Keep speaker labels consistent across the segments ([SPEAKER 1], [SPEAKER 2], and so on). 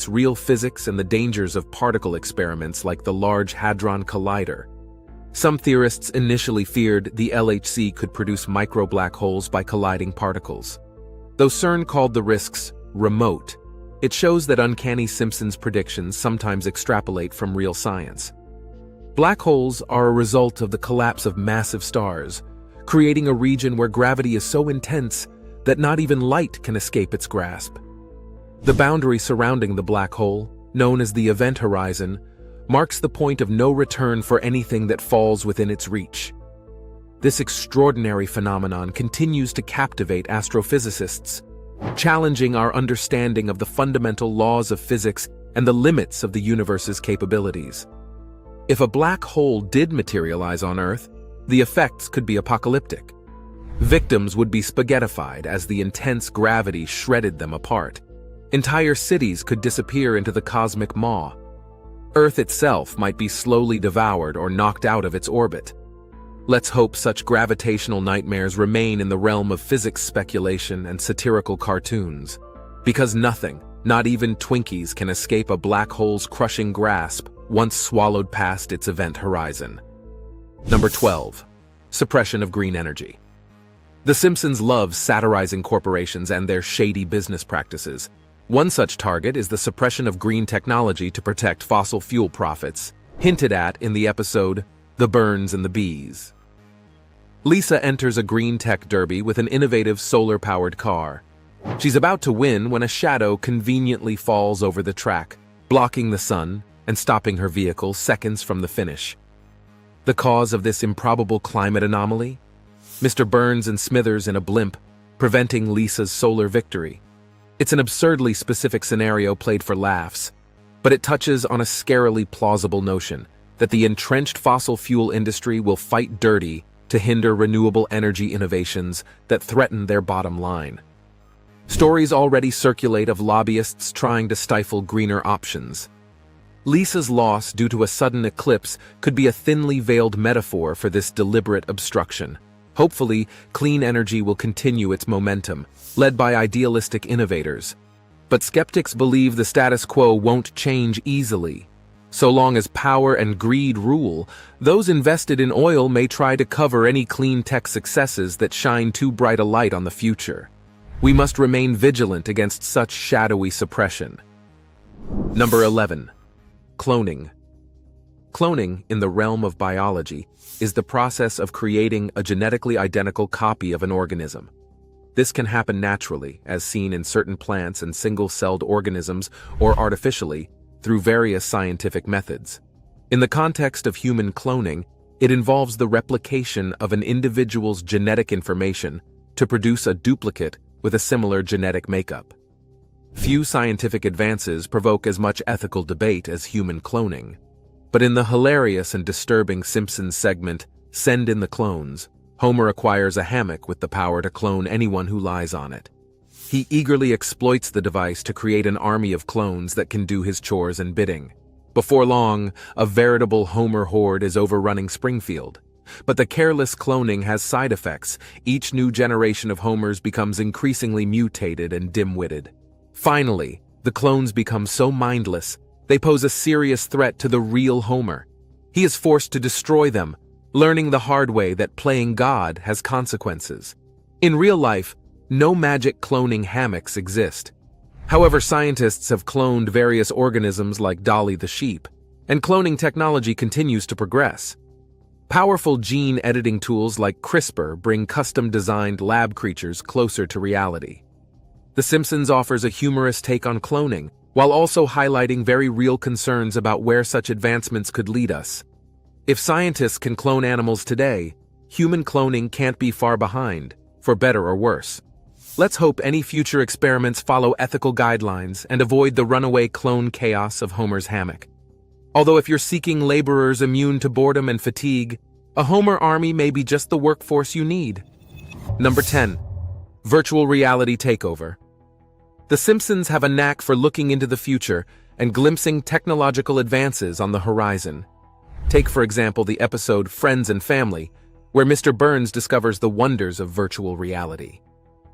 [SPEAKER 1] real physics and the dangers of particle experiments like the Large Hadron Collider. Some theorists initially feared the LHC could produce micro-black holes by colliding particles. Though CERN called the risks remote, it shows that uncanny Simpsons predictions sometimes extrapolate from real science. Black holes are a result of the collapse of massive stars, creating a region where gravity is so intense that not even light can escape its grasp. The boundary surrounding the black hole, known as the event horizon, marks the point of no return for anything that falls within its reach. This extraordinary phenomenon continues to captivate astrophysicists, challenging our understanding of the fundamental laws of physics and the limits of the universe's capabilities. If a black hole did materialize on Earth, the effects could be apocalyptic. Victims would be spaghettified as the intense gravity shredded them apart. Entire cities could disappear into the cosmic maw. Earth itself might be slowly devoured or knocked out of its orbit. Let's hope such gravitational nightmares remain in the realm of physics speculation and satirical cartoons. Because nothing, not even Twinkies, can escape a black hole's crushing grasp once swallowed past its event horizon. Number 12. Suppression of green energy. The Simpsons love satirizing corporations and their shady business practices. One such target is the suppression of green technology to protect fossil fuel profits, hinted at in the episode The Burns and the Bees. Lisa enters a green tech derby with an innovative solar-powered car. She's about to win when a shadow conveniently falls over the track, blocking the sun and stopping her vehicle seconds from the finish. The cause of this improbable climate anomaly? Mr. Burns and Smithers in a blimp, preventing Lisa's solar victory. It's an absurdly specific scenario played for laughs, but it touches on a scarily plausible notion that the entrenched fossil fuel industry will fight dirty to hinder renewable energy innovations that threaten their bottom line. Stories already circulate of lobbyists trying to stifle greener options. Lisa's loss due to a sudden eclipse could be a thinly veiled metaphor for this deliberate obstruction. Hopefully, clean energy will continue its momentum, led by idealistic innovators. But skeptics believe the status quo won't change easily. So long as power and greed rule, those invested in oil may try to cover any clean tech successes that shine too bright a light on the future. We must remain vigilant against such shadowy suppression. Number 11. Cloning. Cloning, in the realm of biology, is the process of creating a genetically identical copy of an organism. This can happen naturally, as seen in certain plants and single-celled organisms, or artificially, through various scientific methods. In the context of human cloning, it involves the replication of an individual's genetic information to produce a duplicate with a similar genetic makeup. Few scientific advances provoke as much ethical debate as human cloning. But in the hilarious and disturbing Simpsons segment, Send in the Clones, Homer acquires a hammock with the power to clone anyone who lies on it. He eagerly exploits the device to create an army of clones that can do his chores and bidding. Before long, a veritable Homer horde is overrunning Springfield. But the careless cloning has side effects. Each new generation of Homers becomes increasingly mutated and dim-witted. Finally, the clones become so mindless, they pose a serious threat to the real Homer. He is forced to destroy them, learning the hard way that playing God has consequences. In real life, no magic cloning hammocks exist. However, scientists have cloned various organisms like Dolly the sheep, and cloning technology continues to progress. Powerful gene editing tools like CRISPR bring custom-designed lab creatures closer to reality. The Simpsons offers a humorous take on cloning, while also highlighting very real concerns about where such advancements could lead us. If scientists can clone animals today, human cloning can't be far behind, for better or worse. Let's hope any future experiments follow ethical guidelines and avoid the runaway clone chaos of Homer's hammock. Although if you're seeking laborers immune to boredom and fatigue, a Homer army may be just the workforce you need. Number 10. Virtual reality takeover. The Simpsons have a knack for looking into the future and glimpsing technological advances on the horizon. Take, for example, the episode Friends and Family, where Mr. Burns discovers the wonders of virtual reality.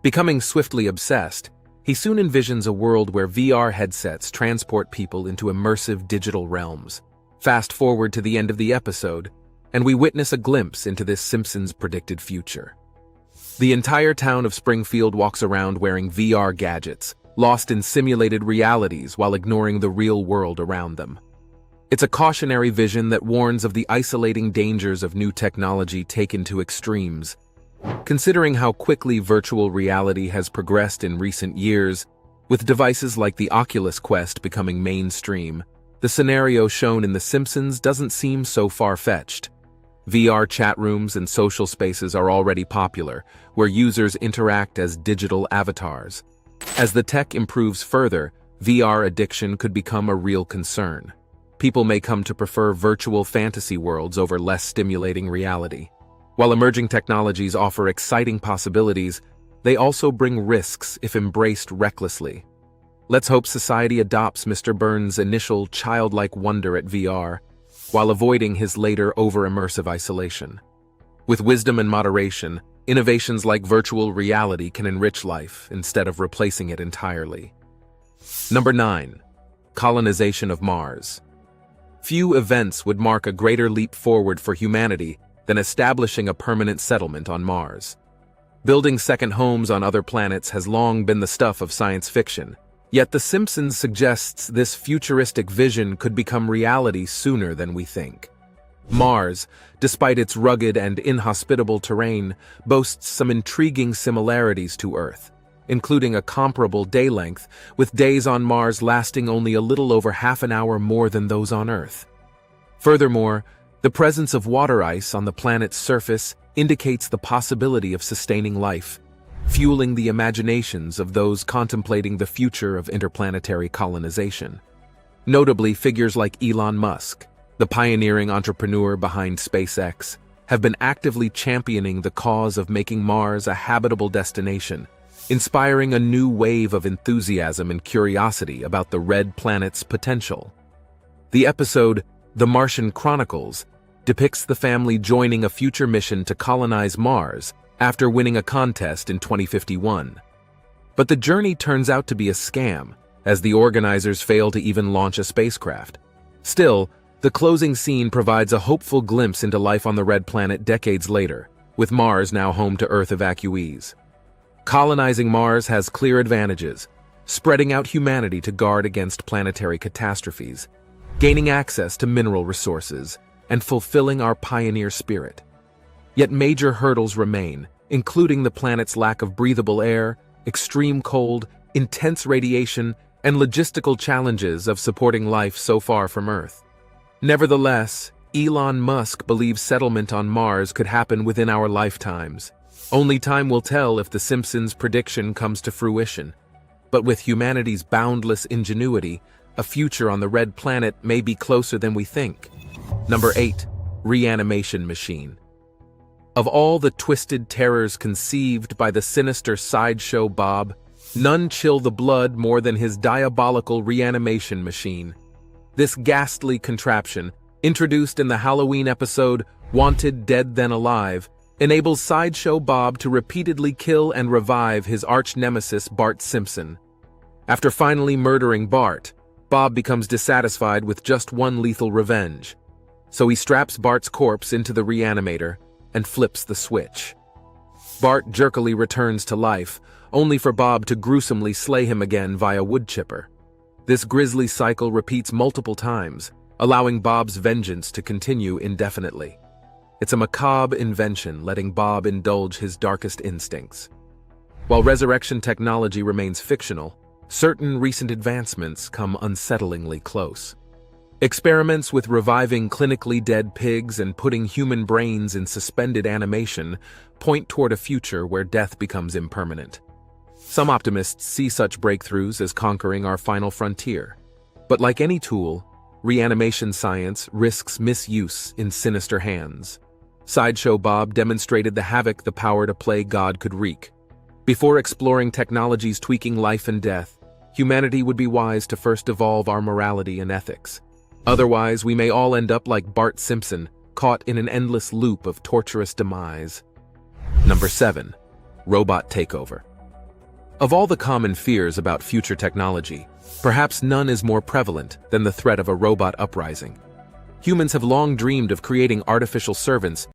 [SPEAKER 1] Becoming swiftly obsessed, He soon envisions a world where VR headsets transport people into immersive digital realms. Fast forward to the end of the episode, and we witness a glimpse into this Simpsons predicted future. The entire town of Springfield walks around wearing VR gadgets, lost in simulated realities while ignoring the real world around them. It's a cautionary vision that warns of the isolating dangers of new technology taken to extremes. Considering how quickly virtual reality has progressed in recent years, with devices like the Oculus Quest becoming mainstream, the scenario shown in The Simpsons doesn't seem so far-fetched. VR chat rooms and social spaces are already popular, where users interact as digital avatars. As the tech improves further, VR addiction could become a real concern. People may come to prefer virtual fantasy worlds over less stimulating reality. While emerging technologies offer exciting possibilities, they also bring risks if embraced recklessly. Let's hope society adopts Mr. Burns' initial childlike wonder at VR, while avoiding his later over-immersive isolation. With wisdom and moderation, innovations like virtual reality can enrich life instead of replacing it entirely. Number 9. Colonization of Mars. Few events would mark a greater leap forward for humanity than establishing a permanent settlement on Mars. Building second homes on other planets has long been the stuff of science fiction, yet The Simpsons suggests this futuristic vision could become reality sooner than we think. Mars, despite its rugged and inhospitable terrain, boasts some intriguing similarities to Earth, including a comparable day length, with days on Mars lasting only a little over half an hour more than those on Earth. Furthermore, the presence of water ice on the planet's surface indicates the possibility of sustaining life, fueling the imaginations of those contemplating the future of interplanetary colonization. Notably, figures like Elon Musk, the pioneering entrepreneur behind SpaceX, have been actively championing the cause of making Mars a habitable destination, inspiring a new wave of enthusiasm and curiosity about the red planet's potential. The episode, The Martian Chronicles, depicts the family joining a future mission to colonize Mars after winning a contest in 2051. But the journey turns out to be a scam, as the organizers fail to even launch a spacecraft. Still, the closing scene provides a hopeful glimpse into life on the red planet decades later, with Mars now home to Earth evacuees. Colonizing Mars has clear advantages, spreading out humanity to guard against planetary catastrophes, gaining access to mineral resources, and fulfilling our pioneer spirit. Yet major hurdles remain, including the planet's lack of breathable air, extreme cold, intense radiation, and logistical challenges of supporting life so far from Earth. Nevertheless, Elon Musk believes settlement on Mars could happen within our lifetimes. Only time will tell if the Simpsons' prediction comes to fruition. But with humanity's boundless ingenuity, a future on the red planet may be closer than we think. Number 8. Reanimation Machine. Of all the twisted terrors conceived by the sinister sideshow Bob, none chill the blood more than his diabolical reanimation machine. This ghastly contraption, introduced in the Halloween episode Wanted Dead Then Alive, enables Sideshow Bob to repeatedly kill and revive his arch-nemesis Bart Simpson. After finally murdering Bart, Bob becomes dissatisfied with just one lethal revenge. So he straps Bart's corpse into the reanimator and flips the switch. Bart jerkily returns to life, only for Bob to gruesomely slay him again via wood chipper. This grisly cycle repeats multiple times, allowing Bob's vengeance to continue indefinitely. It's a macabre invention, letting Bob indulge his darkest instincts. While resurrection technology remains fictional, certain recent advancements come unsettlingly close. Experiments with reviving clinically dead pigs and putting human brains in suspended animation point toward a future where death becomes impermanent. Some optimists see such breakthroughs as conquering our final frontier. But like any tool, reanimation science risks misuse in sinister hands. Sideshow Bob demonstrated the havoc the power to play God could wreak. Before exploring technologies tweaking life and death, humanity would be wise to first evolve our morality and ethics. Otherwise, we may all end up like Bart Simpson, caught in an endless loop of torturous demise. Number 7. Robot Takeover. Of all the common fears about future technology, perhaps none is more prevalent than the threat of a robot uprising. Humans have long dreamed of creating artificial servants